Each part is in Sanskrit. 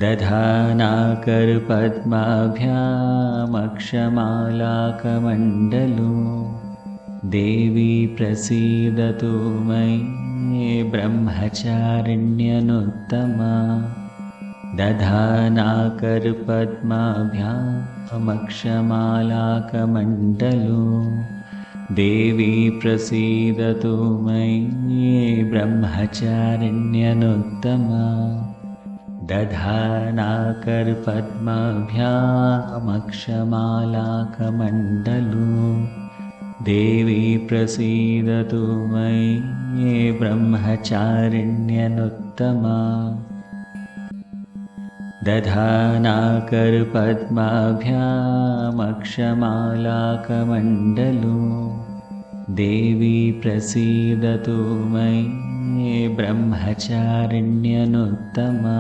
दधानाकरपद्माभ्यामक्षमालाकमण्डलो देवी प्रसीदतु मयि ब्रह्मचारिण्यनुत्तमा दधानाकरपद्माभ्यामक्षमालाकमण्डलो देवी प्रसीदतु मयि ब्रह्मचारिण्यनुत्तमा दधानाकरपद्माभ्यामक्षमालाकमण्डलो देवी प्रसीदतु मयि ब्रह्मचारिण्यनुत्तमा दधानाकरपद्माभ्यामक्षमालाकमण्डलो देवी प्रसीदतु मयि ब्रह्मचारिण्यनुत्तमा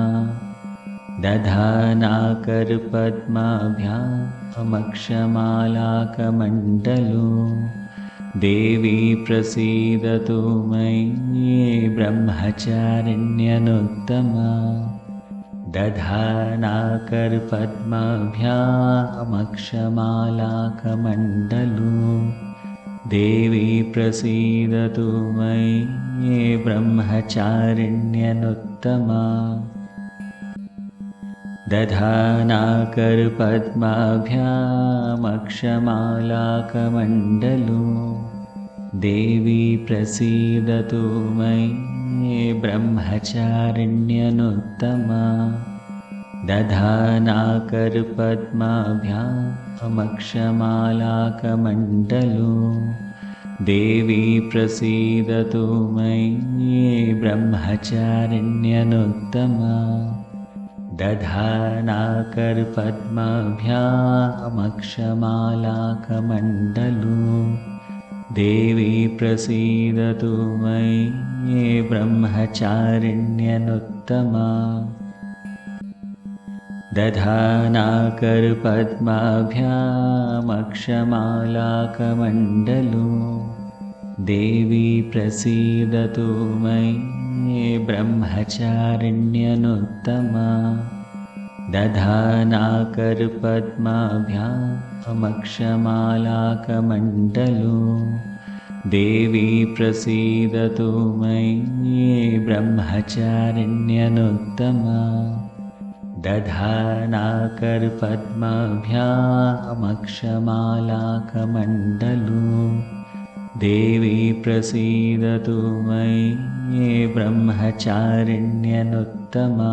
दधानाकरपद्माभ्यामक्षमालाकमण्डलो देवी प्रसीदतु मयि ब्रह्मचारिण्यनुत्तमा दधानाकरपद्माभ्यामक्षमालाकमण्डलो देवी प्रसीदतु मयि ब्रह्मचारिण्यनुत्तमा दधानाकरपद्माभ्यामक्षमालाकमण्डलो देवी प्रसीदतु मयि ब्रह्मचारिण्यनुत्तमा दधानाकरपद्माभ्यामक्षमालाकमण्डलो देवी प्रसीदतु मयि ब्रह्मचारिण्यनुत्तमा दधानाकरपद्माभ्यामक्षमालाकमण्डलो देवी प्रसीदतु मयि ब्रह्मचारिण्यनुत्तमा दधानाकरपद्माभ्यामक्षमालाकमण्डलो देवी प्रसीदतु मयि ब्रह्मचारिण्यनुत्तमा दधानाकरपद्माभ्यामक्षमालाकमण्डलो देवी प्रसीदतु मयि ब्रह्मचारिण्यनुत्तमा दधानाकरपद्माभ्यामक्षमालाकमण्डलो देवी प्रसीदतु मयि ब्रह्मचारिण्यनुत्तमा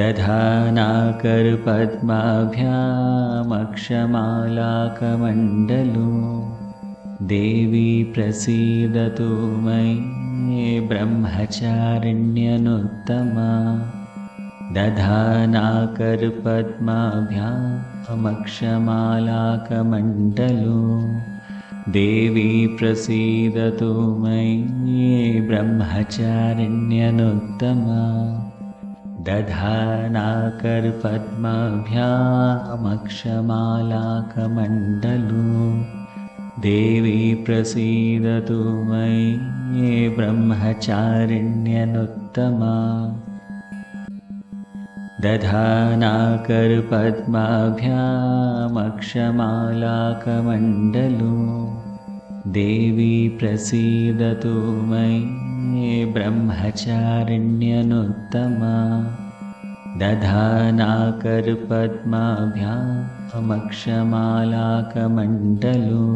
दधानाकरपद्माभ्यामक्षमालाकमण्डलो देवी प्रसीदतु मयि ब्रह्मचारिण्यनुत्तमा दधानाकरपद्माभ्यामक्षमालाकमण्डलो देवी प्रसीदतु मयि ब्रह्मचारिण्यनुत्तमा दधानाकरपद्माभ्यामक्षमालाकमण्डलो देवी प्रसीदतु मयि ब्रह्मचारिण्यनुत्तमा दधानाकरपद्माभ्यामक्षमालाकमण्डलो देवी प्रसीदतु मयि ब्रह्मचारिण्यनुत्तमा दधानाकरपद्माभ्यामक्षमालाकमण्डलो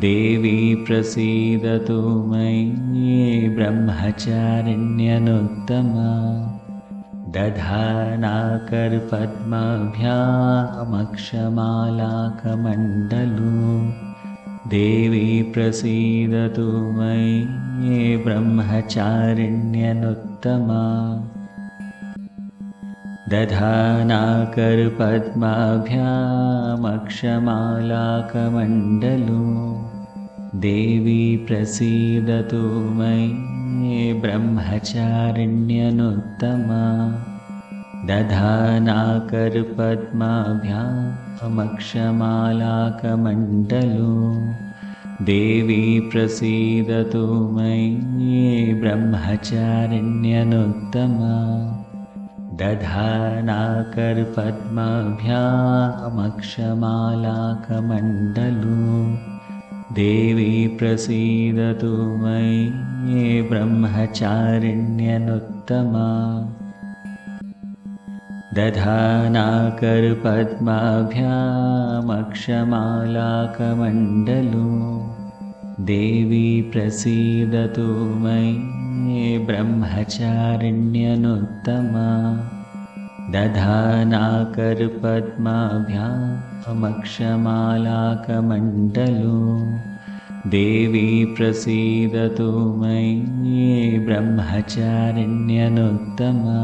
देवी प्रसीदतु मयि ब्रह्मचारिण्यनुत्तमा दधानाकरपद्माभ्यामक्षमालाकमण्डलो देवी प्रसीदतु मयि ब्रह्मचारिण्यनुत्तमा दधानाकरपद्माभ्यामक्षमालाकमण्डलो देवी प्रसीदतु मयि ब्रह्मचारिण्यनुत्तमा दधानाकरपद्माभ्यामक्षमालाकमण्डलो देवी प्रसीदतु मयि ब्रह्मचारिण्यनुत्तमा दधानाकरपद्माभ्यामक्षमालाकमण्डलू देवी प्रसीदतु मयि ब्रह्मचारिण्यनुत्तमा दधानाकरपद्माभ्यामक्षमालाकमण्डलू देवी प्रसीदतु मयि ब्रह्मचारिण्यनुत्तमा दधानाकरपद्माभ्यामक्षमालाकमण्डलू देवी प्रसीदतु मयि ब्रह्मचारिण्यनुत्तमा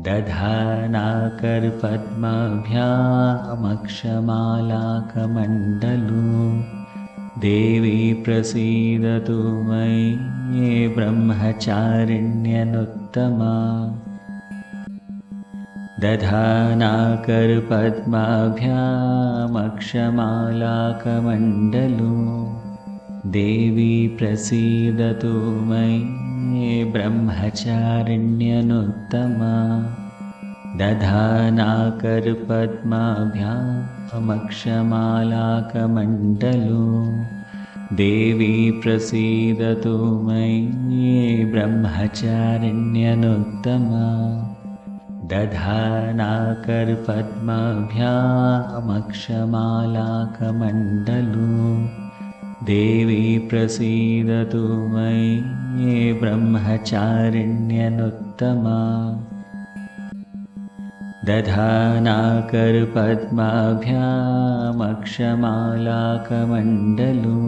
दधानाकरपद्माभ्यामक्षमालाकमण्डलू देवी प्रसीदतु मयि ब्रह्मचारिण्यनुत्तमा दधानाकरपद्माभ्यामक्षमालाकमण्डलू देवी प्रसीदतु मयि ब्रह्मचारिण्यनुत्तमा दधानाकरपद्माभ्यामक्षमालाकमण्डलू देवी प्रसीदतु मयि ब्रह्मचारिण्यनुत्तमा दधानाकरपद्माभ्यामक्षमालाकमण्डलू देवी प्रसीदतु मयि ब्रह्मचारिण्यनुत्तमा दधानाकरपद्माभ्यामक्षमालाकमण्डलू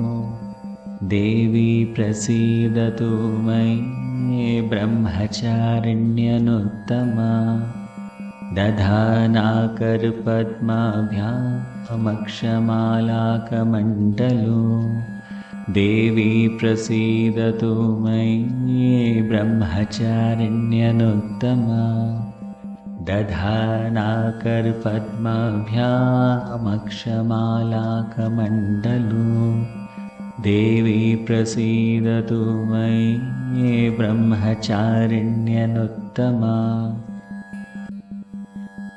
देवी प्रसीदतु मयि ब्रह्मचारिण्यनुत्तमा दधानाकरपद्माभ्यामक्षमालाकमण्डलू देवी प्रसीदतु मयि ब्रह्मचारिण्यनुत्तमा दधानाकरपद्माभ्यामक्षमालाकमण्डलू देवी प्रसीदतु मयि ब्रह्मचारिण्यनुत्तमा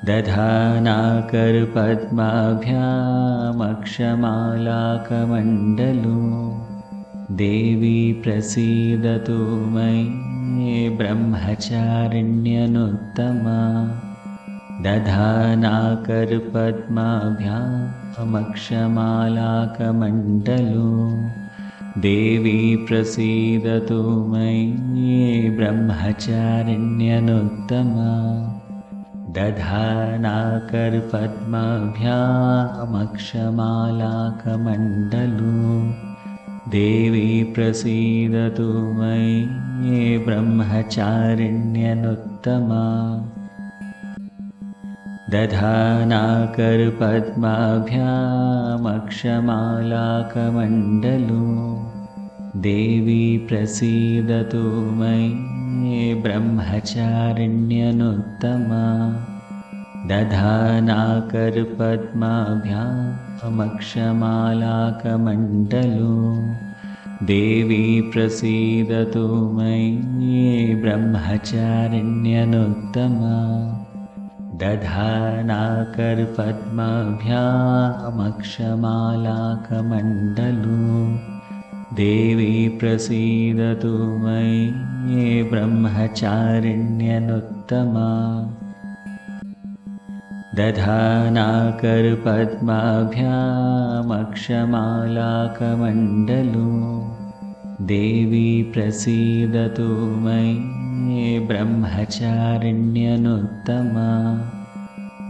दधानाकरपद्माभ्यामक्षमालाकमण्डलू देवी प्रसीदतु मयि ब्रह्मचारिण्यनुत्तमा दधानाकरपद्माभ्यामक्षमालाकमण्डलू देवी प्रसीदतु मयि ब्रह्मचारिण्यनुत्तमा दधानाकरपद्माभ्यामक्षमालाकमण्डलू देवी प्रसीदतु मयि ब्रह्मचारिण्यनुत्तमा दधानाकरपद्माभ्यामक्षमालाकमण्डलू देवी प्रसीदतु मयि ब्रह्मचारिण्यनुत्तमा दधानाकरपद्माभ्यामक्षमालाकमण्डलू देवी प्रसीदतु मयि ब्रह्मचारिण्यनुत्तमा दधानाकरपद्माभ्यामक्षमालाकमण्डलू देवी प्रसीदतु मयि ब्रह्मचारिण्यनुत्तमा दधानाकरपद्माभ्यामक्षमालाकमण्डलू देवी प्रसीदतु मयि ब्रह्मचारिण्यनुत्तमा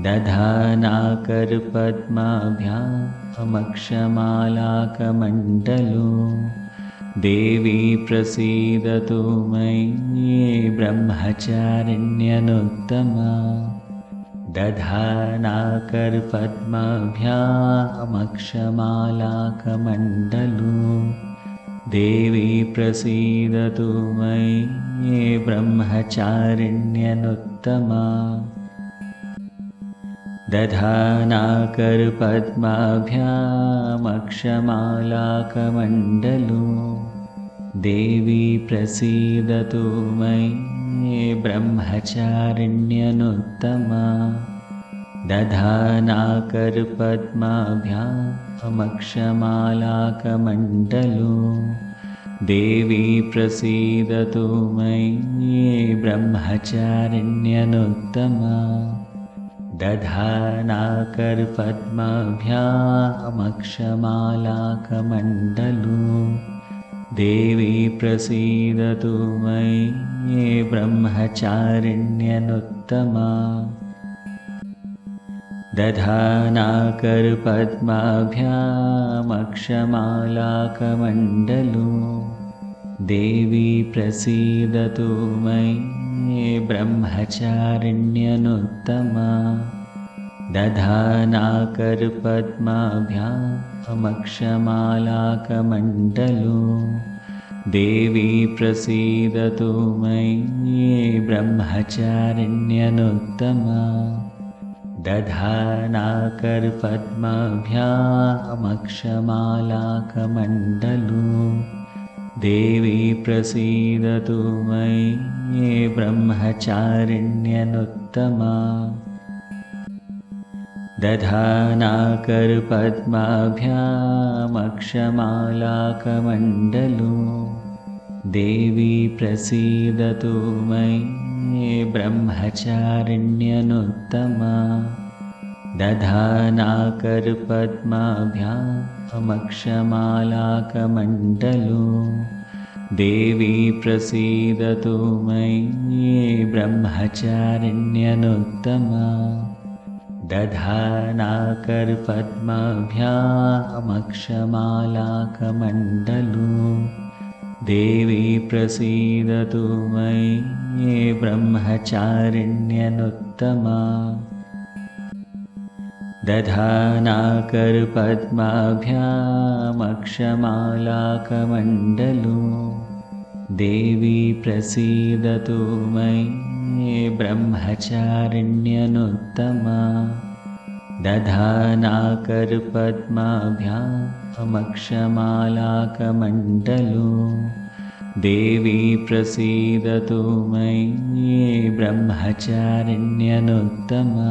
दधानाकरपद्माभ्यामक्षमालाकमण्डलू देवी प्रसीदतु मयि ब्रह्मचारिण्यनुत्तमा दधानाकरपद्माभ्यामक्षमालाकमण्डलू देवी प्रसीदतु मयि ब्रह्मचारिण्यनुत्तमा दधानाकरपद्माभ्यामक्षमालाकमण्डलो देवी प्रसीदतु मयि ब्रह्मचारिण्यनुत्तमा दधानाकरपद्माभ्यामक्षमालाकमण्डलो देवी प्रसीदतु मयि ब्रह्मचारिण्यनुत्तमा दधानाकरपद्माभ्यामक्षमालाकमण्डलो देवी प्रसीदतु मयि ब्रह्मचारिण्यनुत्तमा दधानाकरपद्माभ्यामक्षमालाकमण्डलो देवी प्रसीदतु मयि ब्रह्मचारिण्यनुत्तमा दधानाकरपद्माभ्यामक्षमालाकमण्डलो देवी प्रसीदतु मयि ब्रह्मचारिण्यनुत्तमा दधानाकरपद्माभ्यामक्षमालाकमण्डलो देवी प्रसीदतु मयि ब्रह्मचारिण्यनुत्तमा दधानाकरपद्माभ्यामक्षमालाकमण्डलो देवी प्रसीदतु मयि ब्रह्मचारिण्यनुत्तमा दधानाकरपद्माभ्यामक्षमालाकमण्डलो देवी प्रसीदतु मयि ब्रह्मचारिण्यनुत्तमा दधानाकरपद्माभ्यामक्षमालाकमण्डलो देवी प्रसीदतु मयि ब्रह्मचारिण्यनुत्तमा दधानाकरपद्माभ्यामक्षमालाकमण्डलो देवी प्रसीदतु मयि ब्रह्मचारिण्यनुत्तमा दधानाकरपद्माभ्यामक्षमालाकमण्डलो देवी प्रसीदतु मयि ब्रह्मचारिण्यनुत्तमा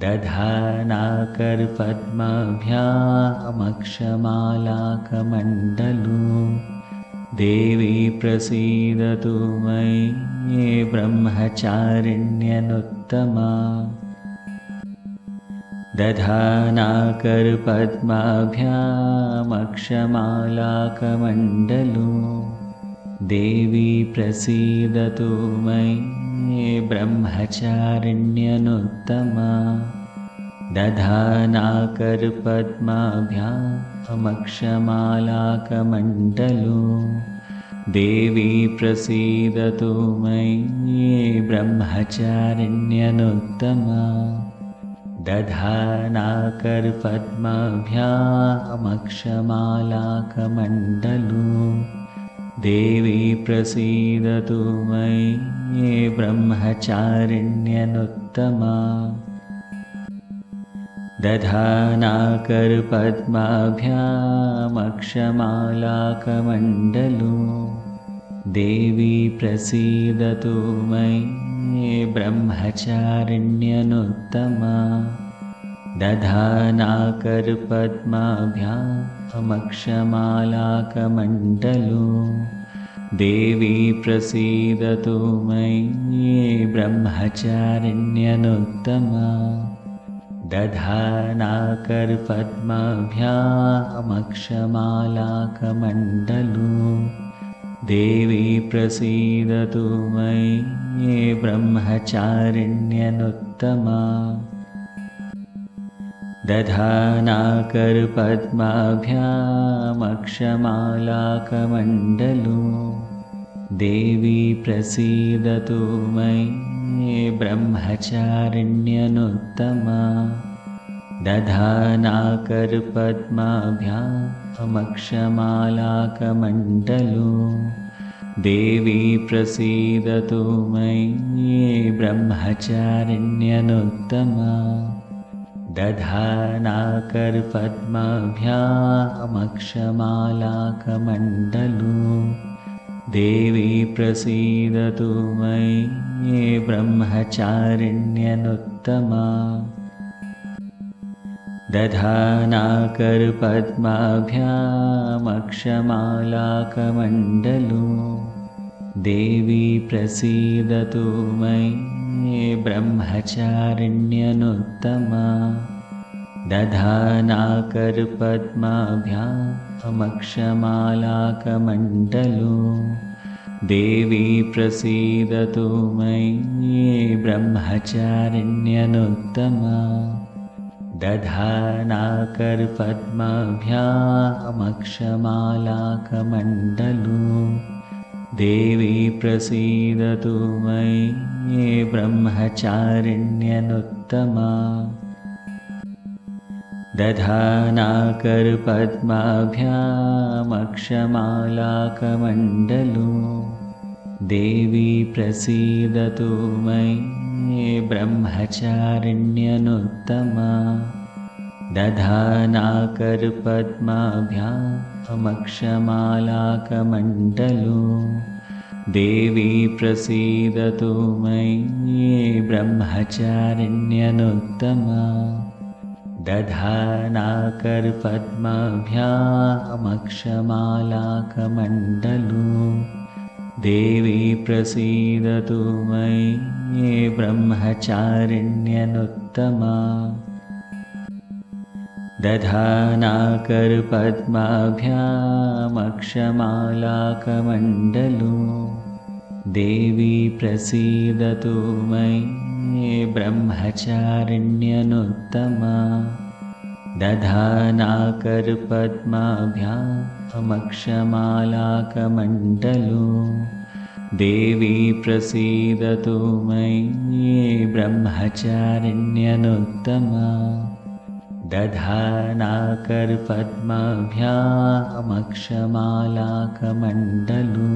दधानाकरपद्माभ्यामक्षमालाकमण्डलो देवी प्रसीदतु मयि ब्रह्मचारिण्यनुत्तमा दधानाकरपद्माभ्यामक्षमालाकमण्डलो देवी प्रसीदतु मयि ब्रह्मचारिण्यनुत्तमा दधानाकरपद्माभ्यामक्षमालाकमण्डलो देवी प्रसीदतु मयि ब्रह्मचारिण्यनुत्तमा दधानाकरपद्माभ्यामक्षमालाकमण्डलो देवी प्रसीदतु मयि ब्रह्मचारिण्यनुत्तमा दधानाकरपद्माभ्यामक्षमालाकमण्डलो देवी प्रसीदतु मयि ब्रह्मचारिण्यनुत्तमा दधानाकरपद्माभ्यामक्षमालाकमण्डलो देवी प्रसीदतु मयि ब्रह्मचारिण्यनुत्तमा दधानाकरपद्माभ्यामक्षमालाकमण्डलो देवी प्रसीदतु मयि ब्रह्मचारिण्यनुत्तमा दधानाकरपद्माभ्यामक्षमालाकमण्डलो देवी प्रसीदतु मयि ब्रह्मचारिण्यनुत्तमा दधानाकरपद्माभ्यामक्षमालाकमण्डलो देवी प्रसीदतु मयि ब्रह्मचारिण्यनुत्तमा दधानाकरपद्माभ्यामक्षमालाकमण्डलू देवी प्रसीदतु मयि ब्रह्मचारिण्यनुत्तमा दधानाकरपद्माभ्यामक्षमालाकमण्डलू देवी प्रसीदतु मयि ब्रह्मचारिण्यनुत्तमा दधानाकरपद्माभ्यामक्षमालाकमण्डलू देवी प्रसीदतु मयि ब्रह्मचारिण्यनुत्तमा दधानाकरपद्माभ्यामक्षमालाकमण्डलू देवी प्रसीदतु मयि ब्रह्मचारिण्यनुत्तमा दधानाकरपद्माभ्यामक्षमालाकमण्डलू देवी प्रसीदतु मयि ब्रह्मचारिण्यनुत्तमा दधानाकरपद्माभ्यामक्षमालाकमण्डलू देवी प्रसीदतु मयि ब्रह्मचारिण्यनुत्तमा दधानाकरपद्माभ्यामक्षमालाकमण्डलू देवी प्रसीदतु मयि ब्रह्मचारिण्यनुत्तमा दधानाकरपद्माभ्यामक्षमालाकमण्डलू देवी प्रसीदतु मयि ब्रह्मचारिण्यनुत्तमा दधानाकरपद्माभ्यामक्षमालाकमण्डलू देवी प्रसीदतु मयि ब्रह्मचारिण्यनुत्तमा दधानाकरपद्माभ्यामक्षमालाकमण्डलू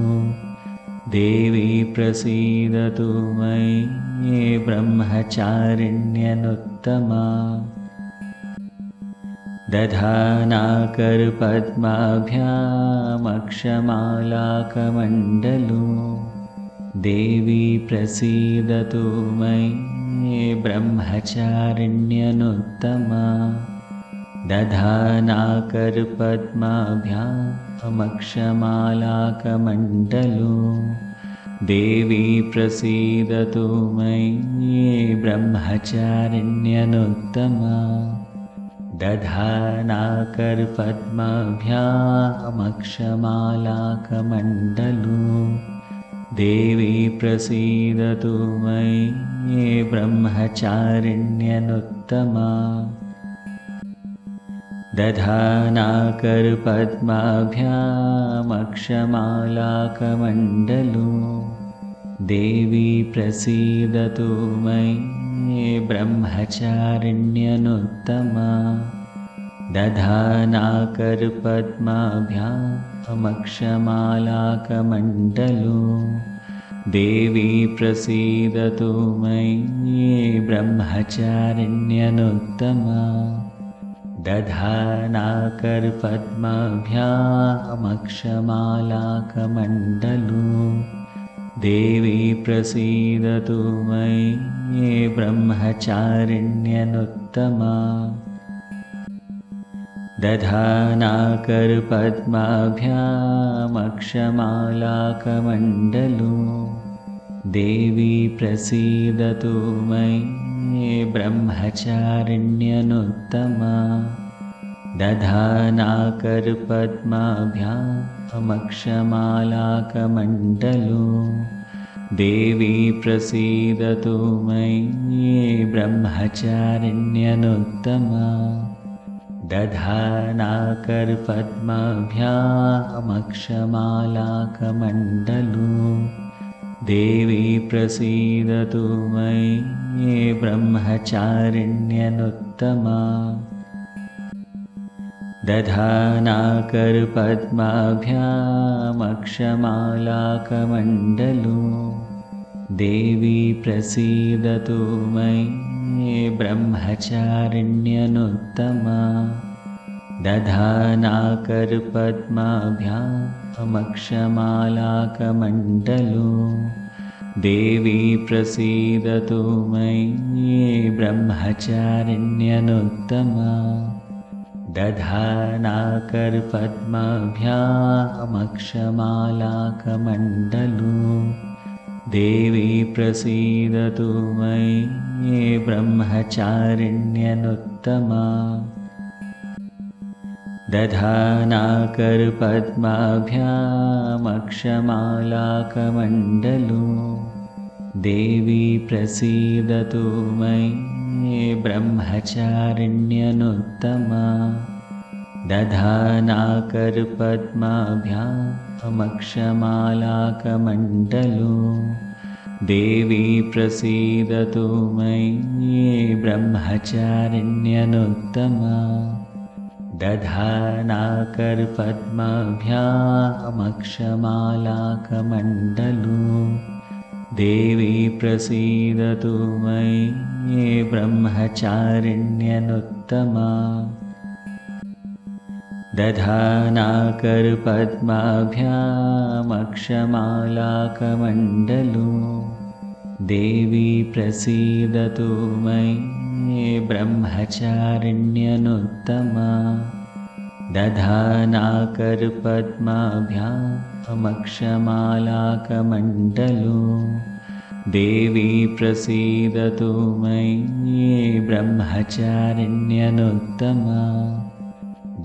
देवी प्रसीदतु मयि ब्रह्मचारिण्यनुत्तमा दधानाकरपद्माभ्यामक्षमालाकमण्डलू देवी प्रसीदतु मयि ब्रह्मचारिण्यनुत्तमा दधानाकरपद्माभ्यामक्षमालाकमण्डलू देवी प्रसीदतु मयि ब्रह्मचारिण्यनुत्तमा दधानाकरपद्माभ्यामक्षमालाकमण्डलू देवी प्रसीदतु मयि ब्रह्मचारिण्यनुत्तमा दधानाकरपद्माभ्यामक्षमालाकमण्डलू देवी प्रसीदतु मयि ब्रह्मचारिण्यनुत्तमा दधानाकरपद्माभ्यामक्षमालाकमण्डलू देवी प्रसीदतु मयि ब्रह्मचारिण्यनुत्तमा दधानाकरपद्माभ्यामक्षमालाकमण्डलू देवी प्रसीदतु मयि ब्रह्मचारिण्यनुत्तमा दधानाकरपद्माभ्यामक्षमालाकमण्डलू देवी प्रसीदतु मयि ब्रह्मचारिण्यनुत्तमा दधानाकरपद्माभ्यामक्षमालाकमण्डलू देवी प्रसीदतु मयि ब्रह्मचारिण्यनुत्तमा दधानाकरपद्माभ्यामक्षमालाकमण्डलू देवी प्रसीदतु मयि ब्रह्मचारिण्यनुत्तमा दधानाकरपद्माभ्यामक्षमालाकमण्डलो देवी प्रसीदतु मयि ब्रह्मचारिण्यनुत्तमा दधानाकरपद्माभ्यामक्षमालाकमण्डलो देवी प्रसीदतु मयि ब्रह्मचारिण्यनुत्तमा दधानाकरपद्माभ्यामक्षमालाकमण्डलो देवी प्रसीदतु मयि ब्रह्मचारिण्यनुत्तमा दधानाकरपद्माभ्यामक्षमालाकमण्डलो देवी प्रसीदतु मयि ब्रह्मचारिण्यनुत्तमा दधानाकरपद्माभ्यामक्षमालाकमण्डलो देवी प्रसीदतु मयि ब्रह्मचारिण्यनुत्तमा दधानाकरपद्माभ्यामक्षमालाकमण्डलो देवी प्रसीदतु मयि ब्रह्मचारिण्यनुत्तमा दधानाकरपद्माभ्यामक्षमालाकमण्डलो देवी प्रसीदतु मयि ब्रह्मचारिण्यनुत्तमा दधानाकरपद्माभ्यामक्षमालाकमण्डलो देवी प्रसीदतु मयि ब्रह्मचारिण्यनुत्तमा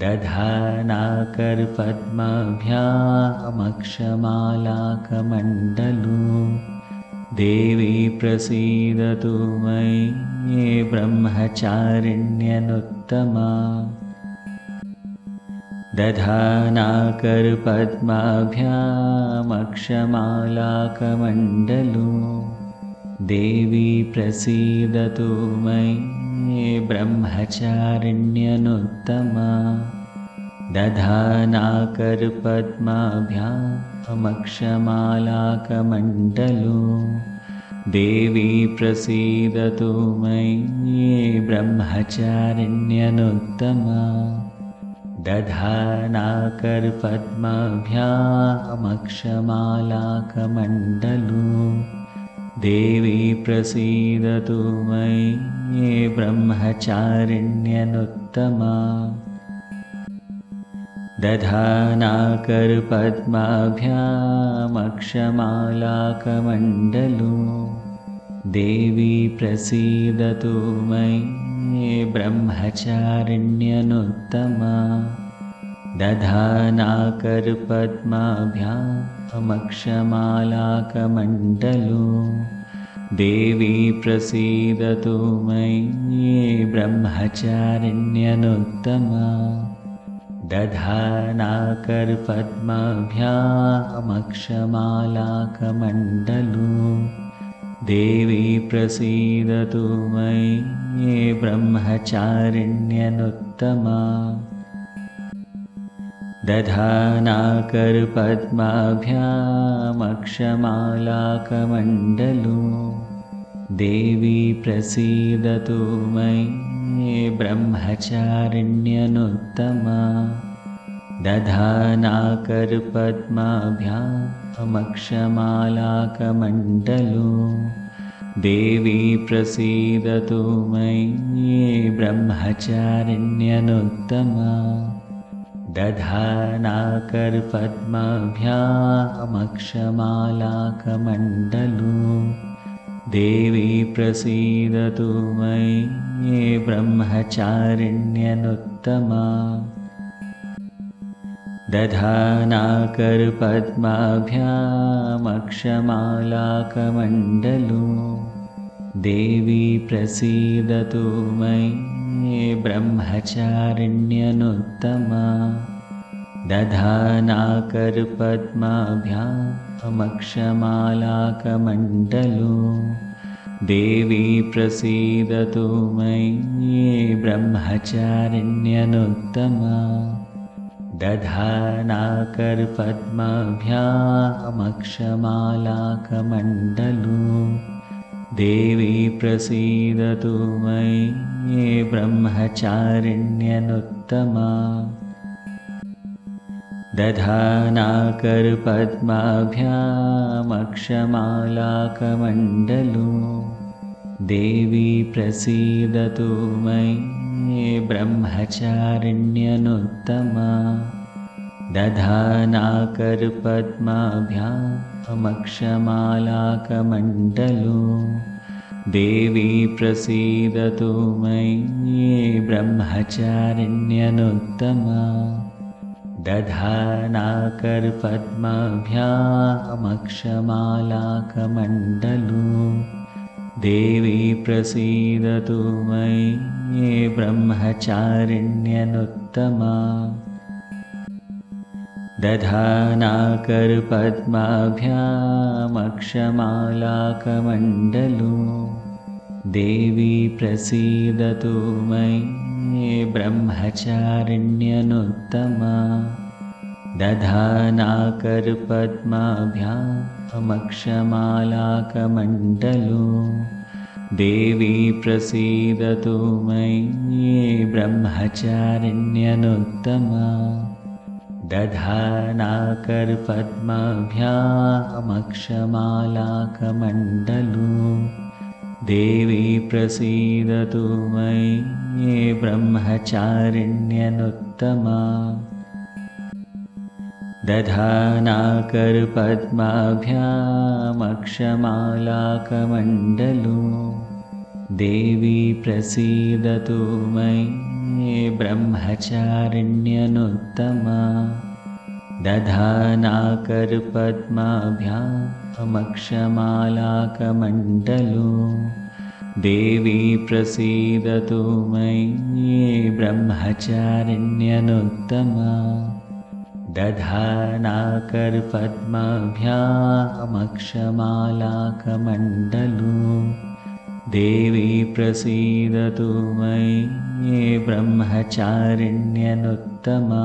दधानाकरपद्माभ्यामक्षमालाकमण्डलो देवी प्रसीदतु मयि ब्रह्मचारिण्यनुत्तमा दधानाकरपद्माभ्यामक्षमालाकमण्डलो देवी प्रसीदतु मयि ब्रह्मचारिण्यनुत्तमा दधानाकरपद्माभ्यामक्षमालाकमण्डलो देवी प्रसीदतु मयि ब्रह्मचारिण्यनुत्तमा दधानाकरपद्माभ्यामक्षमालाकमण्डलो देवी प्रसीदतु मयि ब्रह्मचारिण्यनुत्तमा दधानाकरपद्माभ्यामक्षमालाकमण्डलो देवी प्रसीदतु मयि ब्रह्मचारिण्यनुत्तमा दधानाकरपद्माभ्यामक्षमालाकमण्डलो देवी प्रसीदतु मयि ब्रह्मचारिण्यनुत्तमा दधानाकरपद्माभ्यामक्षमालाकमण्डलो देवी प्रसीदतु मयि ब्रह्मचारिण्यनुत्तमा दधानाकरपद्माभ्यामक्षमालाकमण्डलो देवी प्रसीदतु मयि ब्रह्मचारिण्यनुत्तमा दधानाकरपद्माभ्यामक्षमालाकमण्डलो देवी प्रसीदतु मयि ब्रह्मचारिण्यनुत्तमा दधानाकरपद्माभ्यामक्षमालाकमण्डलो देवी प्रसीदतु मयि ब्रह्मचारिण्यनुत्तमा दधानाकरपद्माभ्यामक्षमालाकमण्डलो देवी प्रसीदतु मयि ब्रह्मचारिण्यनुत्तमा दधानाकरपद्माभ्यामक्षमालाकमण्डलो देवी प्रसीदतु मयि ब्रह्मचारिण्यनुत्तमा दधानाकरपद्माभ्यामक्षमालाकमण्डलू देवी प्रसीदतु मयि ब्रह्मचारिण्यनुत्तमा दधानाकरपद्माभ्यामक्षमालाकमण्डलू देवी प्रसीदतु मयि ब्रह्मचारिण्यनुत्तमा दधानाकरपद्माभ्यामक्षमालाकमण्डलू देवी प्रसीदतु मयि ब्रह्मचारिण्यनुत्तमा दधानाकरपद्माभ्यामक्षमालाकमण्डलू देवी प्रसीदतु मयि ब्रह्मचारिण्यनुत्तमा दधानाकरपद्माभ्यामक्षमालाकमण्डलू देवी प्रसीदतु मयि ब्रह्मचारिण्यनुत्तमा दधानाकरपद्माभ्यामक्षमालाकमण्डलू देवी प्रसीदतु मयि ब्रह्मचारिण्यनुत्तमा दधानाकरपद्माभ्यामक्षमालाकमण्डलू देवी प्रसीदतु मयि ब्रह्मचारिण्यनुत्तमा दधानाकरपद्माभ्यामक्षमालाकमण्डलू देवी प्रसीदतु मयि ब्रह्मचारिण्यनुत्तमा दधानाकरपद्माभ्यामक्षमालाकमण्डलू देवी प्रसीदतु मयि ब्रह्मचारिण्यनुत्तमा दधानाकरपद्माभ्यामक्षमालाकमण्डलू देवी प्रसीदतु मयि ब्रह्मचारिण्यनुत्तमा दधानाकरपद्माभ्यामक्षमालाकमण्डलू देवी प्रसीदतु मयि ब्रह्मचारिण्यनुत्तमा दधानाकरपद्माभ्यामक्षमालाकमण्डलू देवी प्रसीदतु मयि ब्रह्मचारिण्यनुत्तमा